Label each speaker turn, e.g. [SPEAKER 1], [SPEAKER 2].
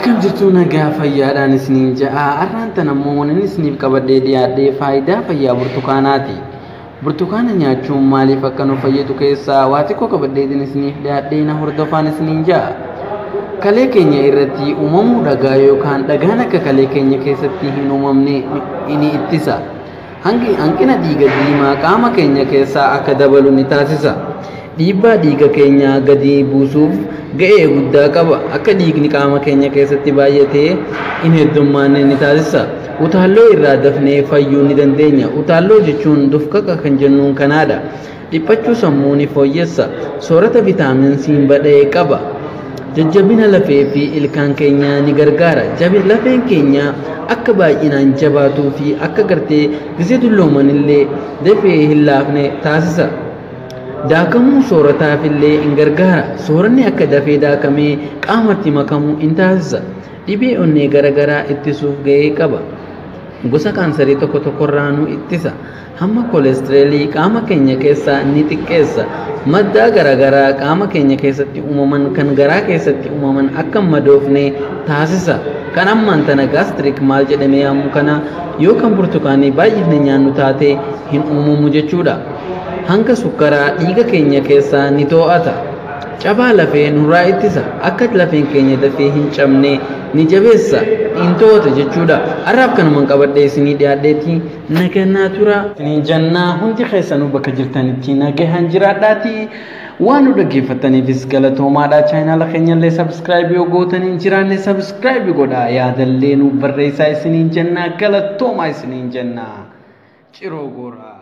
[SPEAKER 1] Akkam jirtu nagaa fayyaadhaan isiniin ja'a arraanta namoonni isiniif qabadhee dhiyaadhee faayidaa fayyaa burtukaanaati. Burtukaana nyaachuun maaliif akka nu fayyadu keessaa waa xiqqoo qabadheetiin isiniif dhiyaadhee na hordofaan isiniin ja'a. Kalee keenya irratti uumamuu dhagaa yookaan dhagaan akka kalee keenya keessatti hin uumamne ni ittisa. Hanqina dhiiga diimaa qaama keenya keessaa akka dabalu ni taasisa. Dhiibbaa dhiiga keenyaa gadi buusuuf ga'ee guddaa qaba. Akka dhiigni qaama keenya keessatti baay'atee hin heddummaanne ni taasisa. Utaalloo irraa dafnee fayyuu ni dandeenya. Utaalloo jechuun dufqaqa kan jennuun kanaadha. Dhiphachuu sammuu ni fooyyessa. Soorata vitaamin C badhee qaba. Jajjabina lafee fi ilkaan keenyaa ni gargaara. Lafeen keenya akka baay'inaan jabaatuu fi akka gartee gisee dullooman illee dafee hin laafne taasisa. Daakamuu soorataaf illee in gargaara. Sooranni akka dafee daakamee qaamatti makamuu in taasisa. Dhibee onnee garaagaraa ittisuuf ga'ee qaba. Gosa kaansarii tokko tokkorraa nu ittisa. Hamma koolesteroolii qaama keenya keessaa ni xiqqeessa. Maddaa garaagaraa qaama keenya keessatti uumaman kan garaa keessatti uumaman akka madoofne taasisa. Kan ammaan tana gaastirik maal jedhamee yaamu kana yoo kan burtukaanii baay'ifne nyaannu taate hin uumamu jechuudha. Hanga sukkaraa dhiiga keenya keessaa ni to'ata. Cabaa lafee nurraa ittisa. Akka lafeen keenya dafee hin cabne ni jabeessa. In to'ata jechuudha. Har'aaf kanumaan qabadhee isinii dhiyaadheetii nagannaa tura. Isiniin jannaa hundi keessanuu bakka jirtanitti nagahaan jiraadhaatii. Waan nu dhaggeeffataniifis galatoomaadha. Chaayinaala keenyallee sabskiraayib yoo gootanii jiraanne sabskiraayib godhaa. Yaadallee nu barreessaa isiniin jannaa galatoomaa isiniin jannaa. Ciroo goraa.